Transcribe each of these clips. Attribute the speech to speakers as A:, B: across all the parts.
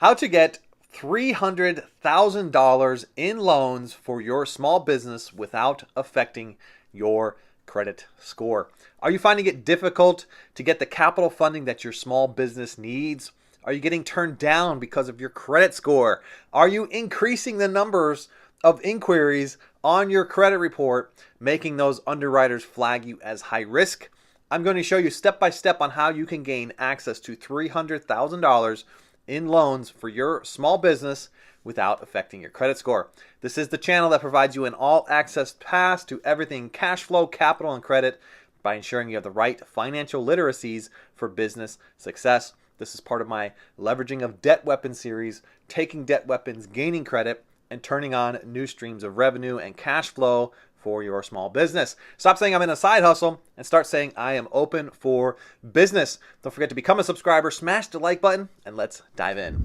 A: How to get $300,000 in loans for your small business without affecting your credit score. Are you finding it difficult to get the capital funding that your small business needs? Are you getting turned down because of your credit score? Are you increasing the numbers of inquiries on your credit report, making those underwriters flag you as high risk? I'm going to show you step by step on how you can gain access to $300,000 in loans for your small business without affecting your credit score. This is the channel that provides you an all-access pass to everything cash flow, capital, and credit by ensuring you have the right financial literacies for business success. This is part of my Leveraging of Debt Weapons series, taking debt weapons, gaining credit, and turning on new streams of revenue and cash flow for your small business. Stop saying I'm in a side hustle and start saying I am open for business. Don't forget to become a subscriber, smash the like button, and let's dive in.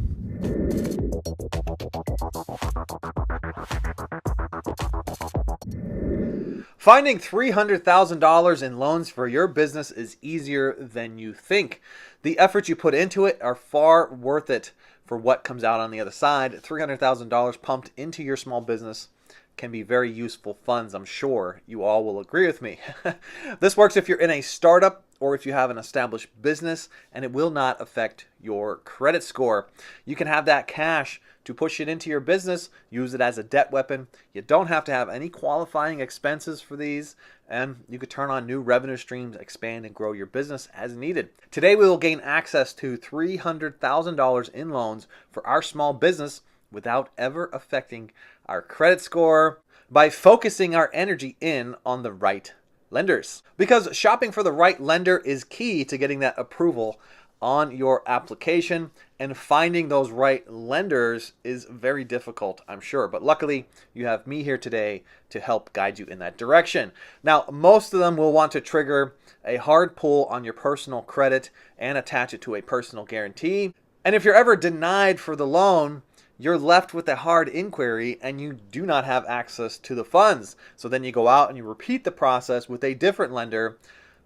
A: Finding $300,000 in loans for your business is easier than you think. The effort you put into it are far worth it for what comes out on the other side. $300,000 pumped into your small business can be very useful funds. I'm sure you all will agree with me. This works if you're in a startup or if you have an established business, and it will not affect your credit score. You can have that cash to push it into your business, use it as a debt weapon. You don't have to have any qualifying expenses for these, and you could turn on new revenue streams, expand and grow your business as needed. Today we will gain access to $300,000 in loans for our small business without ever affecting our credit score by focusing our energy in on the right lenders. Because shopping for the right lender is key to getting that approval on your application, and finding those right lenders is very difficult, I'm sure. But luckily, you have me here today to help guide you in that direction. Now, most of them will want to trigger a hard pull on your personal credit and attach it to a personal guarantee. And if you're ever denied for the loan, you're left with a hard inquiry and you do not have access to the funds. So then you go out and you repeat the process with a different lender,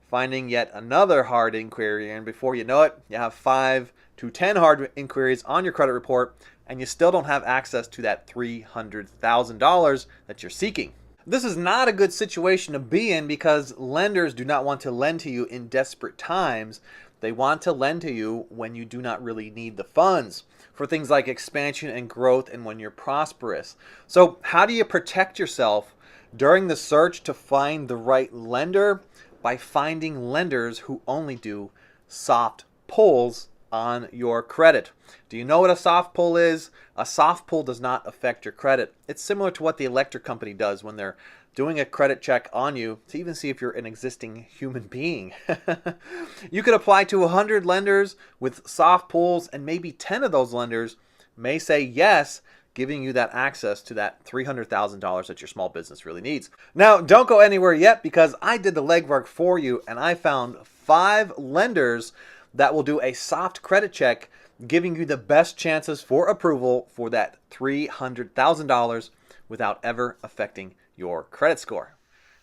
A: finding yet another hard inquiry, and before you know it, you have 5 to 10 hard inquiries on your credit report, and you still don't have access to that $300,000 that you're seeking. This is not a good situation to be in because lenders do not want to lend to you in desperate times. They want to lend to you when you do not really need the funds for things like expansion and growth and when you're prosperous. So how do you protect yourself during the search to find the right lender? By finding lenders who only do soft pulls on your credit. Do you know what a soft pull is? A soft pull does not affect your credit. It's similar to what the electric company does when they're doing a credit check on you to even see if you're an existing human being. You could apply to 100 lenders with soft pulls, and maybe 10 of those lenders may say yes, giving you that access to that $300,000 that your small business really needs. Now, don't go anywhere yet because I did the legwork for you and I found 5 lenders that will do a soft credit check, giving you the best chances for approval for that $300,000 without ever affecting your credit score.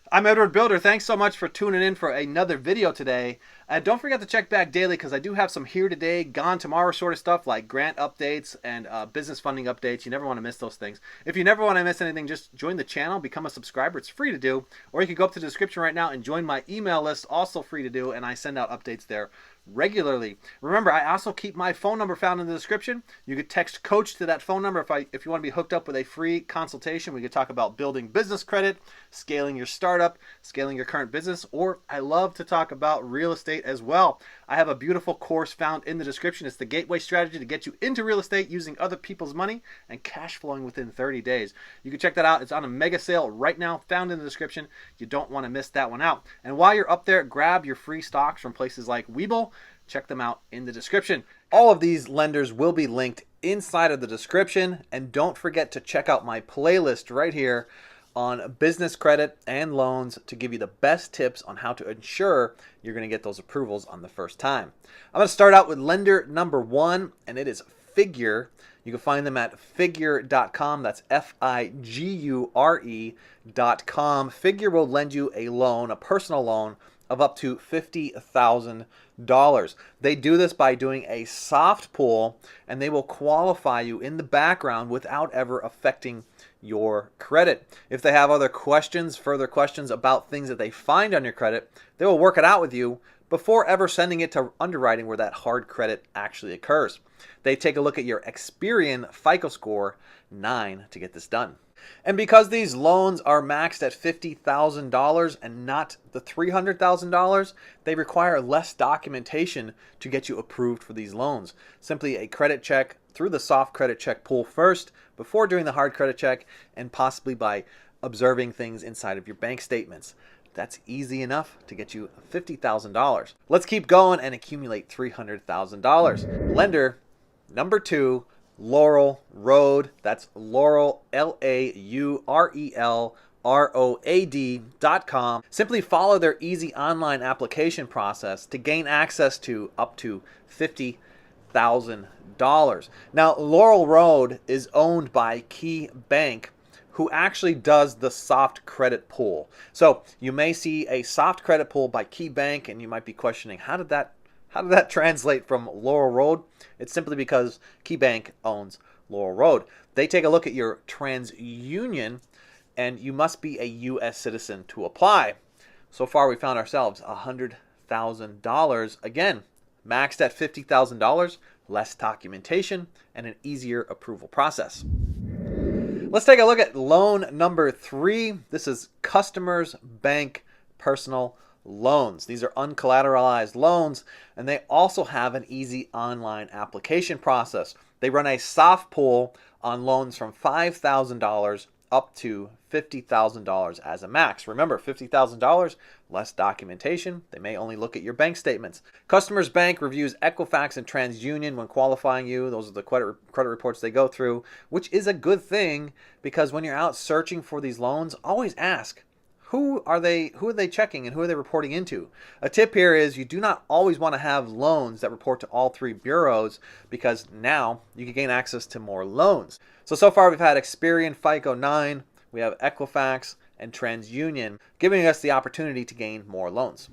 A: I'm Edward Bilder. Thanks so much for tuning in for another video today. Don't forget to check back daily because I do have some here today, gone tomorrow sort of stuff like grant updates and business funding updates. You never want to miss those things. If you never want to miss anything, just join the channel, become a subscriber. It's free to do. Or you can go up to the description right now and join my email list, also free to do, and I send out updates there regularly. Remember, I also keep my phone number found in the description. You could text coach to that phone number if you want to be hooked up with a free consultation. We could talk about building business credit, scaling your startup, scaling your current business, or I love to talk about real estate as well. I have a beautiful course found in the description. It's the gateway strategy to get you into real estate using other people's money and cash flowing within 30 days. You can check that out. It's on a mega sale right now, found in the description. You don't want to miss that one out. And while you're up there, grab your free stocks from places like Webull. Check them out in the description. All of these lenders will be linked inside of the description. And don't forget to check out my playlist right here on business credit and loans to give you the best tips on how to ensure you're going to get those approvals on the first time. I'm going to start out with lender number 1, and it is Figure. You can find them at figure.com. That's Figure.com. Figure will lend you a loan, a personal loan of up to $50,000. They do this by doing a soft pull, and they will qualify you in the background without ever affecting your credit. If they have other questions, further questions about things that they find on your credit, they will work it out with you before ever sending it to underwriting where that hard credit actually occurs. They take a look at your Experian FICO score 9 to get this done. And because these loans are maxed at $50,000 and not the $300,000, they require less documentation to get you approved for these loans. Simply a credit check through the soft credit check pool first before doing the hard credit check, and possibly by observing things inside of your bank statements. That's easy enough to get you $50,000. Let's keep going and accumulate $300,000. Lender number 2, Laurel Road. That's Laurel, LAURELROAD.com. Simply follow their easy online application process to gain access to up to $50,000. Now, Laurel Road is owned by Key Bank, who actually does the soft credit pull. So you may see a soft credit pull by Key Bank, and you might be questioning, how did that translate from Laurel Road? It's simply because Key Bank owns Laurel Road. They take a look at your TransUnion, and you must be a U.S. citizen to apply. So far, we found ourselves $100,000. Again, maxed at $50,000, less documentation, and an easier approval process. Let's take a look at loan number 3. This is Customers Bank Personal Loans. These are uncollateralized loans, and they also have an easy online application process. They run a soft pull on loans from $5,000 up to $50,000 as a max. Remember, $50,000, less documentation. They may only look at your bank statements. Customers Bank reviews Equifax and TransUnion when qualifying you. Those are the credit reports they go through, which is a good thing, because when you're out searching for these loans, always ask, who are they checking and who are they reporting into? A tip here is you do not always want to have loans that report to all 3 bureaus, because now you can gain access to more loans. So far we've had Experian FICO 9, we have Equifax and TransUnion, giving us the opportunity to gain more loans.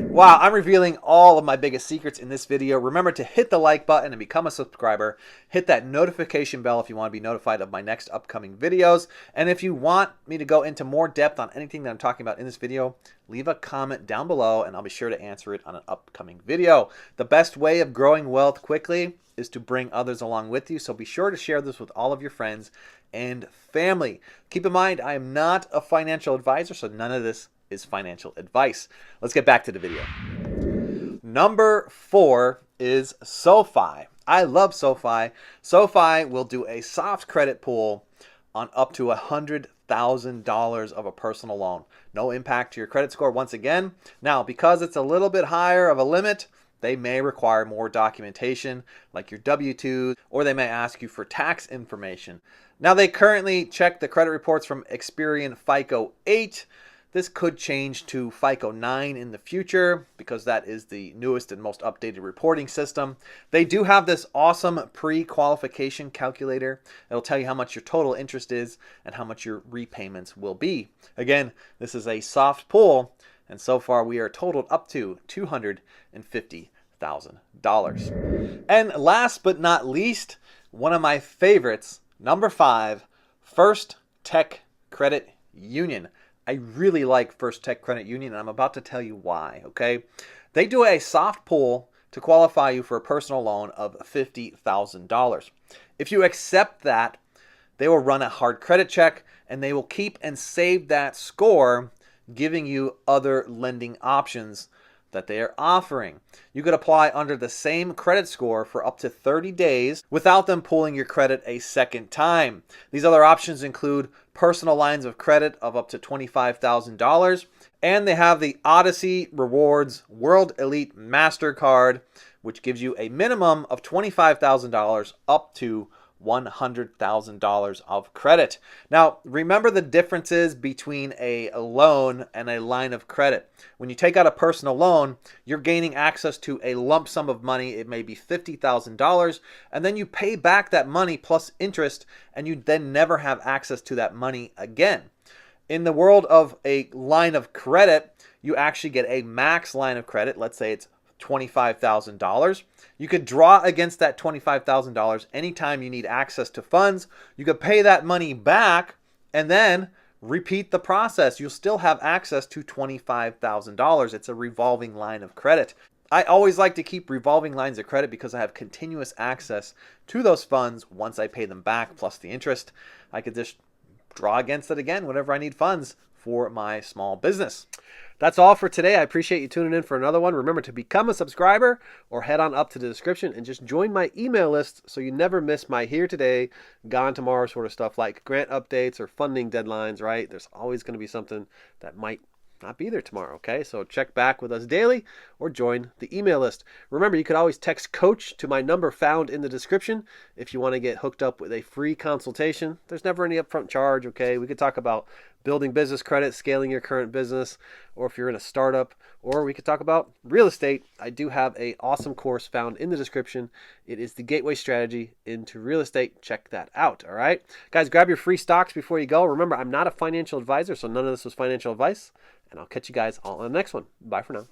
A: Wow, I'm revealing all of my biggest secrets in this video. Remember to hit the like button and become a subscriber. Hit that notification bell if you want to be notified of my next upcoming videos. And if you want me to go into more depth on anything that I'm talking about in this video, leave a comment down below and I'll be sure to answer it on an upcoming video. The best way of growing wealth quickly is to bring others along with you. So be sure to share this with all of your friends and family. Keep in mind, I am not a financial advisor, so none of this is financial advice. Let's get back to the video. Number 4 is Sofi. I love Sofi. Sofi will do a soft credit pull on up to $100,000 of a personal loan. No impact to your credit score once again. Now, because it's a little bit higher of a limit, they may require more documentation like your W-2s, or they may ask you for tax information. Now, they currently check the credit reports from Experian FICO 8. This could change to FICO 9 in the future, because that is the newest and most updated reporting system. They do have this awesome pre-qualification calculator. It'll tell you how much your total interest is and how much your repayments will be. Again, this is a soft pull, and so far we are totaled up to $250,000. And last but not least, one of my favorites, number 5, First Tech Credit Union. I really like First Tech Credit Union, and I'm about to tell you why, okay? They do a soft pull to qualify you for a personal loan of $50,000. If you accept that, they will run a hard credit check, and they will keep and save that score, giving you other lending options that they are offering. You could apply under the same credit score for up to 30 days without them pulling your credit a second time. These other options include personal lines of credit of up to $25,000, and they have the Odyssey Rewards World Elite Mastercard, which gives you a minimum of $25,000 up to $100,000 of credit. Now, remember the differences between a loan and a line of credit. When you take out a personal loan, you're gaining access to a lump sum of money. It may be $50,000, and then you pay back that money plus interest, and you then never have access to that money again. In the world of a line of credit, you actually get a max line of credit. Let's say it's $25,000. You could draw against that $25,000 anytime you need access to funds. You could pay that money back and then repeat the process. You'll still have access to $25,000. It's a revolving line of credit. I always like to keep revolving lines of credit because I have continuous access to those funds once I pay them back, plus the interest. I could just draw against it again whenever I need funds for my small business. That's all for today. I appreciate you tuning in for another one. Remember to become a subscriber or head on up to the description and just join my email list so you never miss my here today, gone tomorrow sort of stuff like grant updates or funding deadlines, right? There's always going to be something that might not be there tomorrow, okay? So check back with us daily or join the email list. Remember, you could always text coach to my number found in the description if you want to get hooked up with a free consultation. There's never any upfront charge, okay? We could talk about building business credit, scaling your current business, or if you're in a startup, or we could talk about real estate. I do have an awesome course found in the description. It is the gateway strategy into real estate. Check that out, all right? Guys, grab your free stocks before you go. Remember, I'm not a financial advisor, so none of this was financial advice. And I'll catch you guys all on the next one. Bye for now.